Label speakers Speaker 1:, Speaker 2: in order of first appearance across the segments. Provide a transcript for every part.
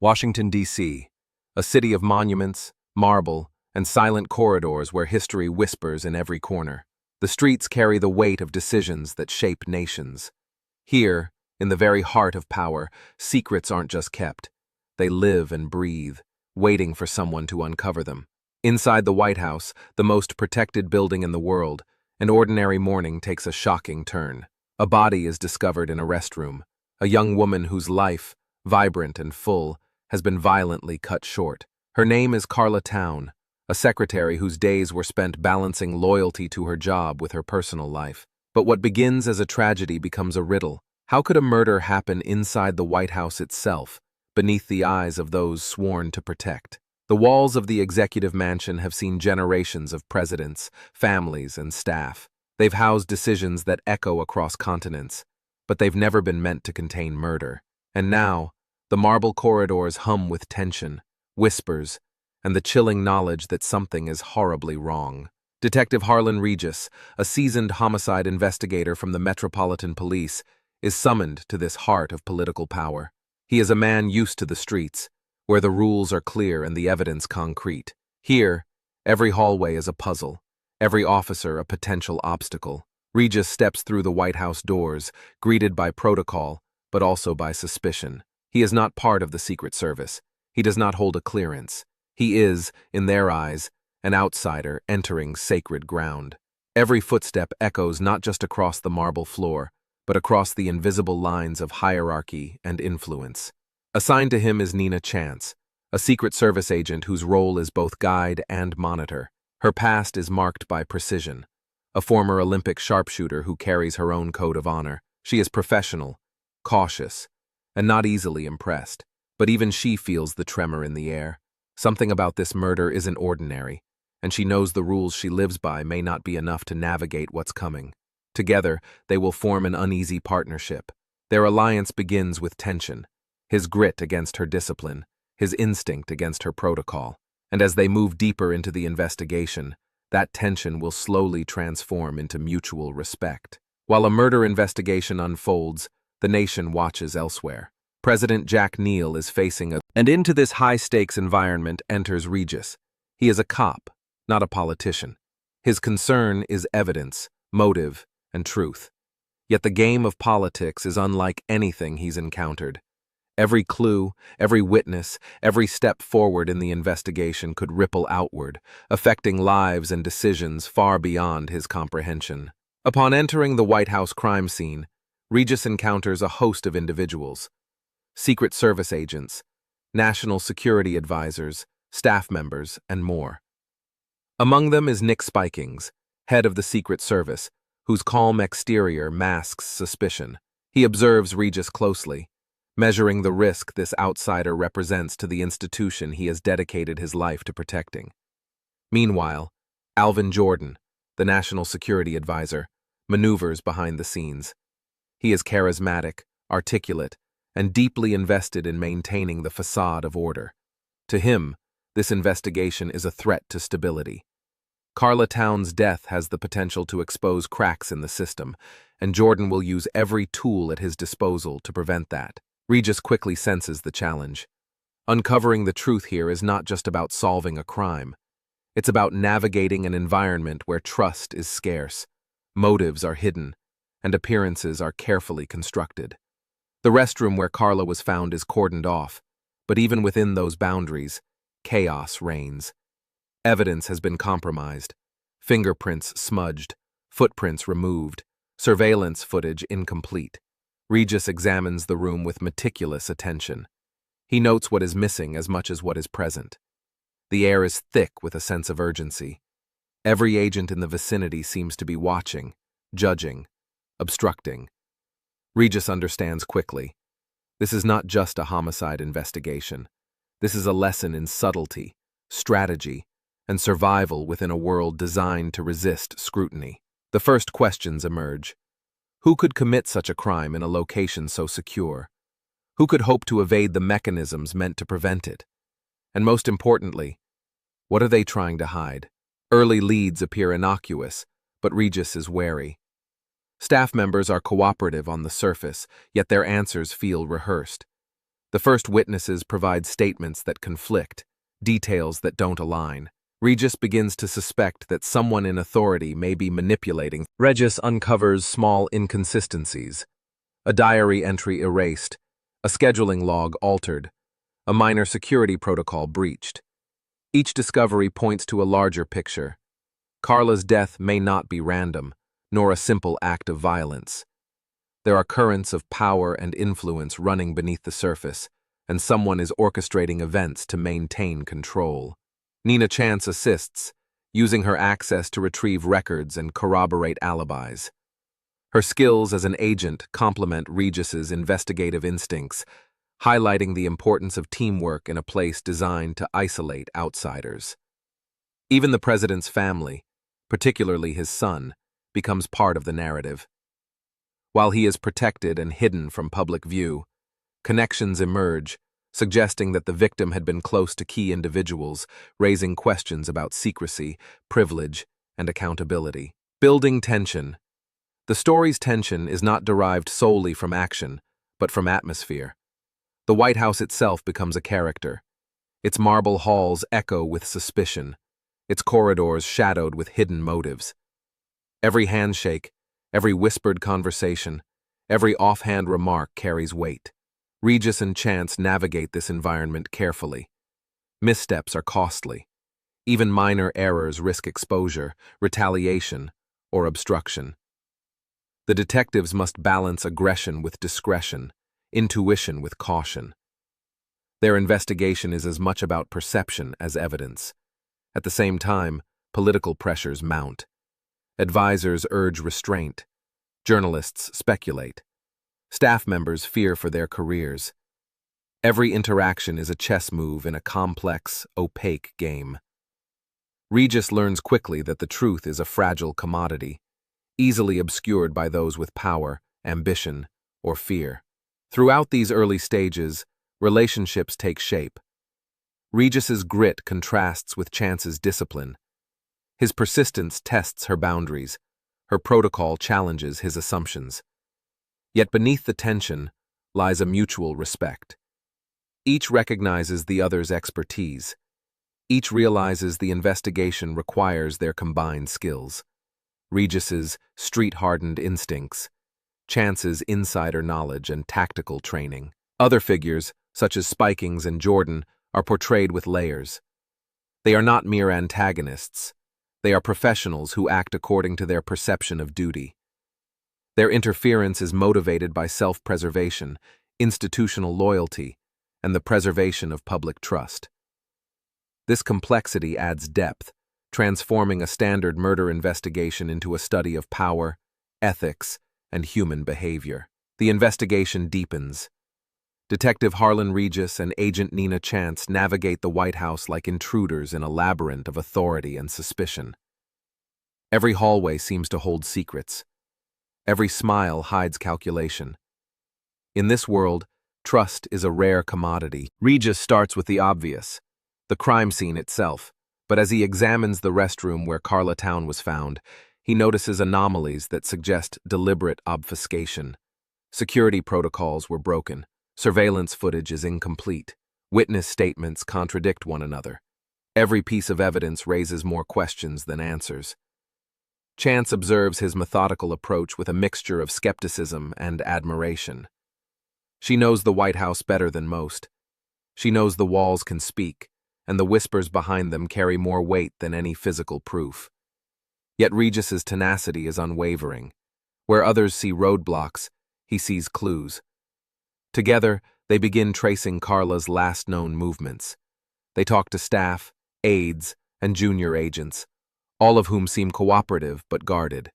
Speaker 1: Washington, D.C., a city of monuments, marble, and silent corridors where history whispers in every corner. The streets carry the weight of decisions that shape nations. Here, in the very heart of power, secrets aren't just kept. They live and breathe, waiting for someone to uncover them. Inside the White House, the most protected building in the world, an ordinary morning takes a shocking turn. A body is discovered in a restroom, a young woman whose life, vibrant and full, has been violently cut short. Her name is Carla Town, a secretary whose days were spent balancing loyalty to her job with her personal life. But what begins as a tragedy becomes a riddle. How could a murder happen inside the White House itself, beneath the eyes of those sworn to protect? The walls of the executive mansion have seen generations of presidents, families, and staff. They've housed decisions that echo across continents, but they've never been meant to contain murder. And now, the marble corridors hum with tension, whispers, and the chilling knowledge that something is horribly wrong. Detective Harlan Regis, a seasoned homicide investigator from the Metropolitan Police, is summoned to this heart of political power. He is a man used to the streets, where the rules are clear and the evidence concrete. Here, every hallway is a puzzle, every officer a potential obstacle. Regis steps through the White House doors, greeted by protocol, but also by suspicion. He is not part of the Secret Service. He does not hold a clearance. He is, in their eyes, an outsider entering sacred ground. Every footstep echoes not just across the marble floor, but across the invisible lines of hierarchy and influence. Assigned to him is Nina Chance, a Secret Service agent whose role is both guide and monitor. Her past is marked by precision. A former Olympic sharpshooter who carries her own code of honor. She is professional, cautious, and not easily impressed. But even she feels the tremor in the air. Something about this murder isn't ordinary, and she knows the rules she lives by may not be enough to navigate what's coming. Together, they will form an uneasy partnership. Their alliance begins with tension, his grit against her discipline, his instinct against her protocol. And as they move deeper into the investigation, that tension will slowly transform into mutual respect. While a murder investigation unfolds, the nation watches elsewhere. President Jack Neal is facing a... And into this high-stakes environment enters Regis. He is a cop, not a politician. His concern is evidence, motive, and truth. Yet the game of politics is unlike anything he's encountered. Every clue, every witness, every step forward in the investigation could ripple outward, affecting lives and decisions far beyond his comprehension. Upon entering the White House crime scene, Regis encounters a host of individuals: Secret Service agents, national security advisors, staff members, and more. Among them is Nick Spikings, head of the Secret Service, whose calm exterior masks suspicion. He observes Regis closely, measuring the risk this outsider represents to the institution he has dedicated his life to protecting. Meanwhile, Alvin Jordan, the national security advisor, maneuvers behind the scenes. He is charismatic, articulate, and deeply invested in maintaining the facade of order. To him, this investigation is a threat to stability. Carla Town's death has the potential to expose cracks in the system, and Jordan will use every tool at his disposal to prevent that. Regis quickly senses the challenge. Uncovering the truth here is not just about solving a crime. It's about navigating an environment where trust is scarce, motives are hidden, and appearances are carefully constructed. The restroom where Carla was found is cordoned off, but even within those boundaries, chaos reigns. Evidence has been compromised, fingerprints smudged, footprints removed, surveillance footage incomplete. Regis examines the room with meticulous attention. He notes what is missing as much as what is present. The air is thick with a sense of urgency. Every agent in the vicinity seems to be watching, judging, obstructing. Regis understands quickly. This is not just a homicide investigation. This is a lesson in subtlety, strategy, and survival within a world designed to resist scrutiny. The first questions emerge. Who could commit such a crime in a location so secure? Who could hope to evade the mechanisms meant to prevent it? And most importantly, what are they trying to hide? Early leads appear innocuous, but Regis is wary. Staff members are cooperative on the surface, yet their answers feel rehearsed. The first witnesses provide statements that conflict, details that don't align. Regis begins to suspect that someone in authority may be manipulating. Regis uncovers small inconsistencies. A diary entry erased, a scheduling log altered, a minor security protocol breached. Each discovery points to a larger picture. Carla's death may not be random, nor a simple act of violence. There are currents of power and influence running beneath the surface, and someone is orchestrating events to maintain control. Nina Chance assists, using her access to retrieve records and corroborate alibis. Her skills as an agent complement Regis's investigative instincts, highlighting the importance of teamwork in a place designed to isolate outsiders. Even the president's family, particularly his son, becomes part of the narrative. While he is protected and hidden from public view, connections emerge, suggesting that the victim had been close to key individuals, raising questions about secrecy, privilege, and accountability. Building tension. The story's tension is not derived solely from action, but from atmosphere. The White House itself becomes a character. Its marble halls echo with suspicion, its corridors shadowed with hidden motives. Every handshake, every whispered conversation, every offhand remark carries weight. Regis and Chance navigate this environment carefully. Missteps are costly. Even minor errors risk exposure, retaliation, or obstruction. The detectives must balance aggression with discretion, intuition with caution. Their investigation is as much about perception as evidence. At the same time, political pressures mount. Advisors urge restraint. Journalists speculate. Staff members fear for their careers. Every interaction is a chess move in a complex, opaque game. Regis learns quickly that the truth is a fragile commodity, easily obscured by those with power, ambition, or fear. Throughout these early stages, relationships take shape. Regis's grit contrasts with Chance's discipline. His persistence tests her boundaries. Her protocol challenges his assumptions. Yet beneath the tension lies a mutual respect. Each recognizes the other's expertise. Each realizes the investigation requires their combined skills. Regis's street-hardened instincts, Chance's insider knowledge and tactical training. Other figures, such as Spikings and Jordan, are portrayed with layers. They are not mere antagonists. They are professionals who act according to their perception of duty. Their interference is motivated by self-preservation, institutional loyalty, and the preservation of public trust. This complexity adds depth, transforming a standard murder investigation into a study of power, ethics, and human behavior. The investigation deepens. Detective Harlan Regis and Agent Nina Chance navigate the White House like intruders in a labyrinth of authority and suspicion. Every hallway seems to hold secrets. Every smile hides calculation. In this world, trust is a rare commodity. Regis starts with the obvious, the crime scene itself, but as he examines the restroom where Carla Town was found, he notices anomalies that suggest deliberate obfuscation. Security protocols were broken. Surveillance footage is incomplete. Witness statements contradict one another. Every piece of evidence raises more questions than answers. Chance observes his methodical approach with a mixture of skepticism and admiration. She knows the White House better than most. She knows the walls can speak, and the whispers behind them carry more weight than any physical proof. Yet Regis's tenacity is unwavering. Where others see roadblocks, he sees clues. Together, they begin tracing Carla's last known movements. They talk to staff, aides, and junior agents, all of whom seem cooperative but guarded.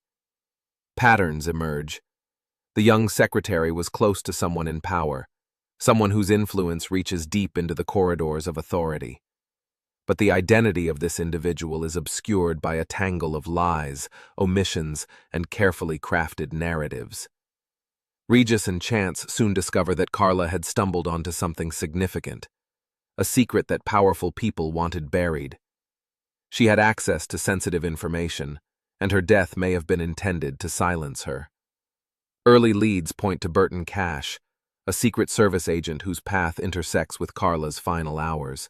Speaker 1: Patterns emerge. The young secretary was close to someone in power, someone whose influence reaches deep into the corridors of authority. But the identity of this individual is obscured by a tangle of lies, omissions, and carefully crafted narratives. Regis and Chance soon discover that Carla had stumbled onto something significant, a secret that powerful people wanted buried. She had access to sensitive information, and her death may have been intended to silence her. Early leads point to Burton Cash, a Secret Service agent whose path intersects with Carla's final hours.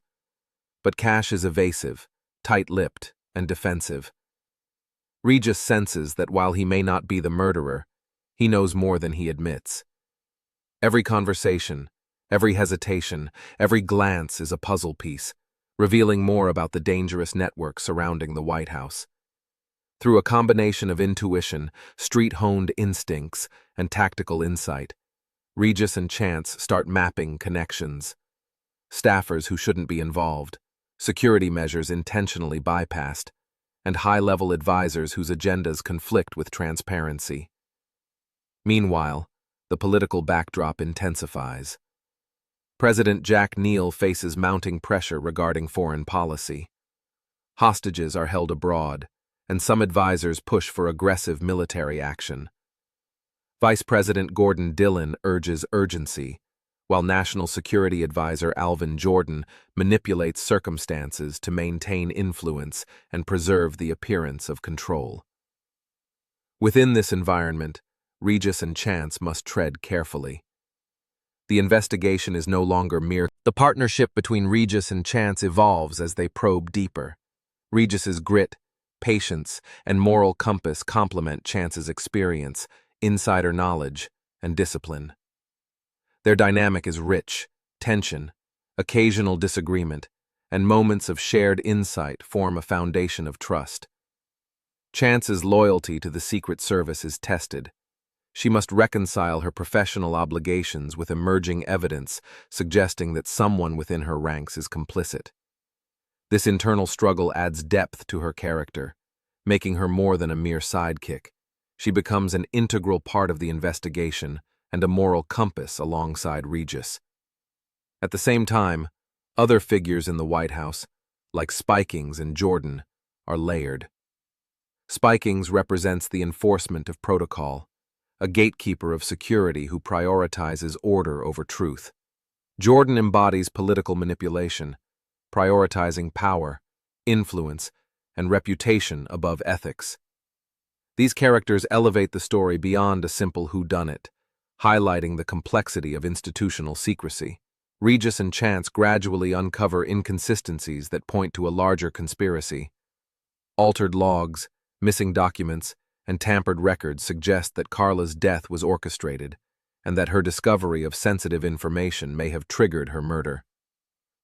Speaker 1: But Cash is evasive, tight-lipped, and defensive. Regis senses that while he may not be the murderer, he knows more than he admits. Every conversation, every hesitation, every glance is a puzzle piece, revealing more about the dangerous network surrounding the White House. Through a combination of intuition, street-honed instincts, and tactical insight, Regis and Chance start mapping connections. Staffers who shouldn't be involved, security measures intentionally bypassed, and high-level advisors whose agendas conflict with transparency. Meanwhile, the political backdrop intensifies. President Jack Neal faces mounting pressure regarding foreign policy. Hostages are held abroad, and some advisors push for aggressive military action. Vice President Gordon Dillon urges urgency, while National Security Advisor Alvin Jordan manipulates circumstances to maintain influence and preserve the appearance of control. Within this environment, Regis and Chance must tread carefully. The investigation is no longer mere. The partnership between Regis and Chance evolves as they probe deeper. Regis's grit, patience, and moral compass complement Chance's experience, insider knowledge, and discipline. Their dynamic is rich, tension, occasional disagreement, and moments of shared insight form a foundation of trust. Chance's loyalty to the Secret Service is tested. She must reconcile her professional obligations with emerging evidence suggesting that someone within her ranks is complicit. This internal struggle adds depth to her character, making her more than a mere sidekick. She becomes an integral part of the investigation and a moral compass alongside Regis. At the same time, other figures in the White House, like Spikings and Jordan, are layered. Spikings represents the enforcement of protocol, a gatekeeper of security who prioritizes order over truth. Jordan embodies political manipulation, prioritizing power, influence, and reputation above ethics. These characters elevate the story beyond a simple whodunit, highlighting the complexity of institutional secrecy. Regis and Chance gradually uncover inconsistencies that point to a larger conspiracy. Altered logs, missing documents, and tampered records suggest that Carla's death was orchestrated, and that her discovery of sensitive information may have triggered her murder.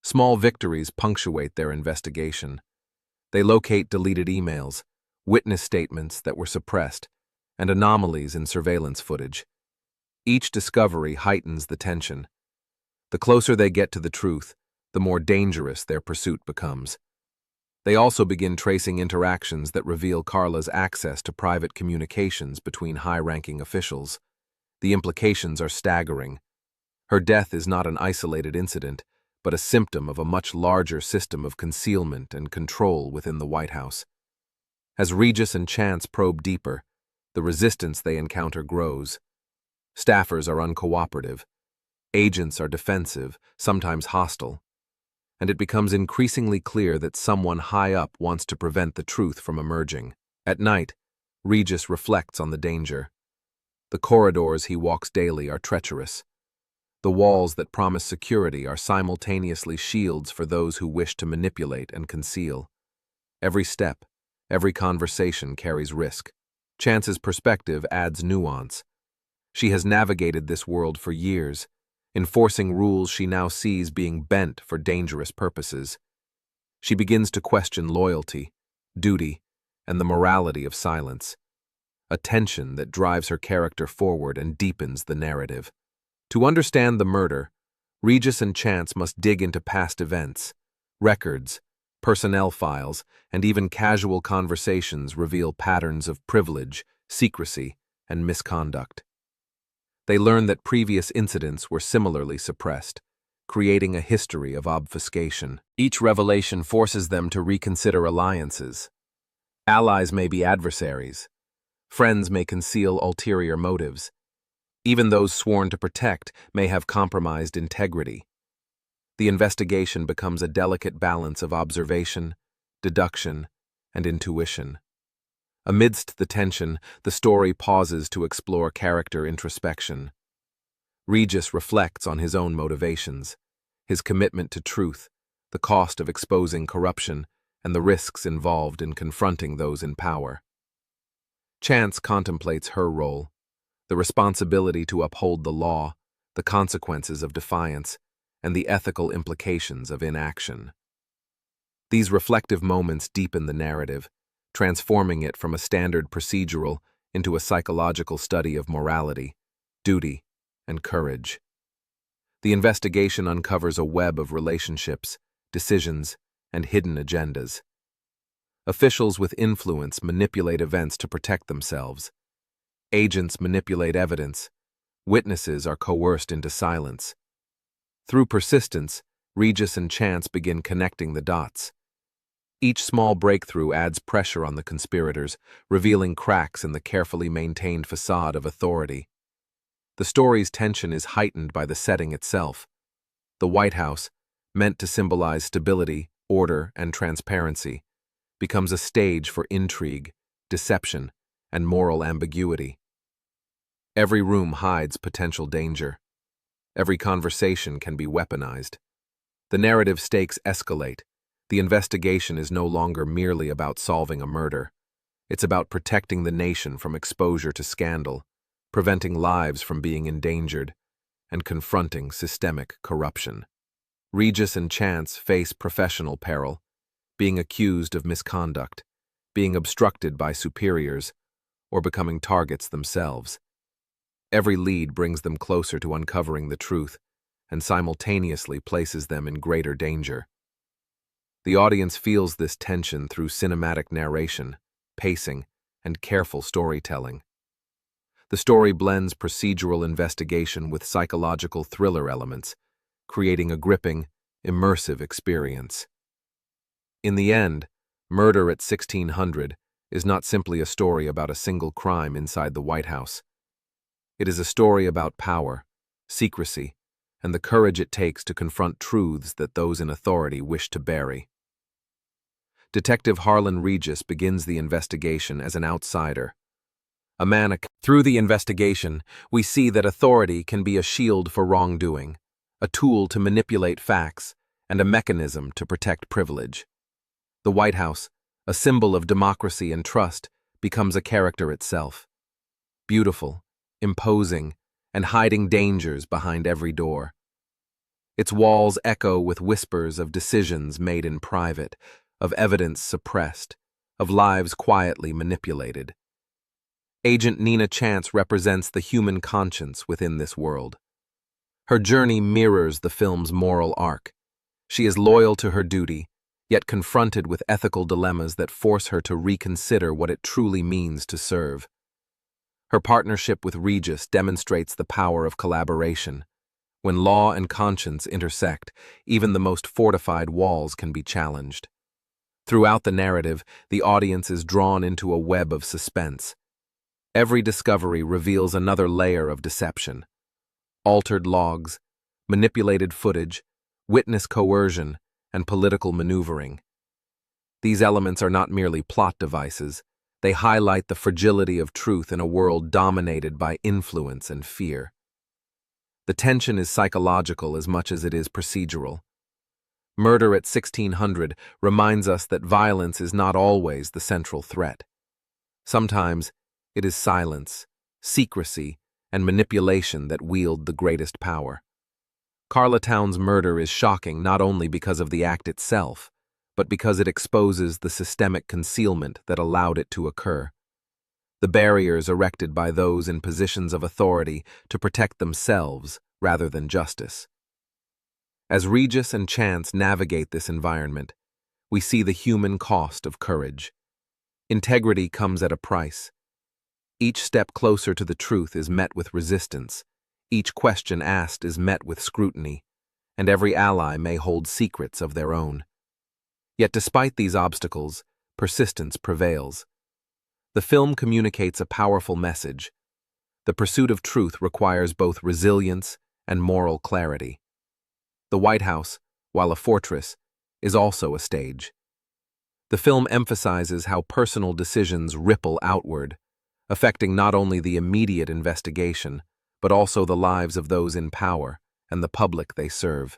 Speaker 1: Small victories punctuate their investigation. They locate deleted emails, witness statements that were suppressed, and anomalies in surveillance footage. Each discovery heightens the tension. The closer they get to the truth, the more dangerous their pursuit becomes. They also begin tracing interactions that reveal Carla's access to private communications between high-ranking officials. The implications are staggering. Her death is not an isolated incident, but a symptom of a much larger system of concealment and control within the White House. As Regis and Chance probe deeper, the resistance they encounter grows. Staffers are uncooperative. Agents are defensive, sometimes hostile. And it becomes increasingly clear that someone high up wants to prevent the truth from emerging. At night, Regis reflects on the danger. The corridors he walks daily are treacherous. The walls that promise security are simultaneously shields for those who wish to manipulate and conceal. Every step, every conversation carries risk. Chance's perspective adds nuance. She has navigated this world for years, enforcing rules she now sees being bent for dangerous purposes. She begins to question loyalty, duty, and the morality of silence, a tension that drives her character forward and deepens the narrative. To understand the murder, Regis and Chance must dig into past events. Records, personnel files, and even casual conversations reveal patterns of privilege, secrecy, and misconduct. They learn that previous incidents were similarly suppressed, creating a history of obfuscation. Each revelation forces them to reconsider alliances. Allies may be adversaries. Friends may conceal ulterior motives. Even those sworn to protect may have compromised integrity. The investigation becomes a delicate balance of observation, deduction, and intuition. Amidst the tension, the story pauses to explore character introspection. Regis reflects on his own motivations, his commitment to truth, the cost of exposing corruption, and the risks involved in confronting those in power. Chance contemplates her role, the responsibility to uphold the law, the consequences of defiance, and the ethical implications of inaction. These reflective moments deepen the narrative, transforming it from a standard procedural into a psychological study of morality, duty, and courage. The investigation uncovers a web of relationships, decisions, and hidden agendas. Officials with influence manipulate events to protect themselves. Agents manipulate evidence. Witnesses are coerced into silence. Through persistence, Regis and Chance begin connecting the dots. Each small breakthrough adds pressure on the conspirators, revealing cracks in the carefully maintained facade of authority. The story's tension is heightened by the setting itself. The White House, meant to symbolize stability, order, and transparency, becomes a stage for intrigue, deception, and moral ambiguity. Every room hides potential danger. Every conversation can be weaponized. The narrative stakes escalate. The investigation is no longer merely about solving a murder. It's about protecting the nation from exposure to scandal, preventing lives from being endangered, and confronting systemic corruption. Regis and Chance face professional peril, being accused of misconduct, being obstructed by superiors, or becoming targets themselves. Every lead brings them closer to uncovering the truth and simultaneously places them in greater danger. The audience feels this tension through cinematic narration, pacing, and careful storytelling. The story blends procedural investigation with psychological thriller elements, creating a gripping, immersive experience. In the end, Murder at 1600 is not simply a story about a single crime inside the White House. It is a story about power, secrecy, and the courage it takes to confront truths that those in authority wish to bury. Detective Harlan Regis begins the investigation as an outsider. Through the investigation, we see that authority can be a shield for wrongdoing, a tool to manipulate facts, and a mechanism to protect privilege. The White House, a symbol of democracy and trust, becomes a character itself. Beautiful, imposing, and hiding dangers behind every door. Its walls echo with whispers of decisions made in private, of evidence suppressed, of lives quietly manipulated. Agent Nina Chance represents the human conscience within this world. Her journey mirrors the film's moral arc. She is loyal to her duty, yet confronted with ethical dilemmas that force her to reconsider what it truly means to serve. Her partnership with Regis demonstrates the power of collaboration. When law and conscience intersect, even the most fortified walls can be challenged. Throughout the narrative, the audience is drawn into a web of suspense. Every discovery reveals another layer of deception. Altered logs, manipulated footage, witness coercion, and political maneuvering. These elements are not merely plot devices. They highlight the fragility of truth in a world dominated by influence and fear. The tension is psychological as much as it is procedural. Murder at 1600 reminds us that violence is not always the central threat. Sometimes, it is silence, secrecy, and manipulation that wield the greatest power. Carlatown's murder is shocking not only because of the act itself, but because it exposes the systemic concealment that allowed it to occur. The barriers erected by those in positions of authority to protect themselves rather than justice. As Regis and Chance navigate this environment, we see the human cost of courage. Integrity comes at a price. Each step closer to the truth is met with resistance. Each question asked is met with scrutiny, and every ally may hold secrets of their own. Yet despite these obstacles, persistence prevails. The film communicates a powerful message. The pursuit of truth requires both resilience and moral clarity. The White House, while a fortress, is also a stage. The film emphasizes how personal decisions ripple outward, affecting not only the immediate investigation, but also the lives of those in power and the public they serve.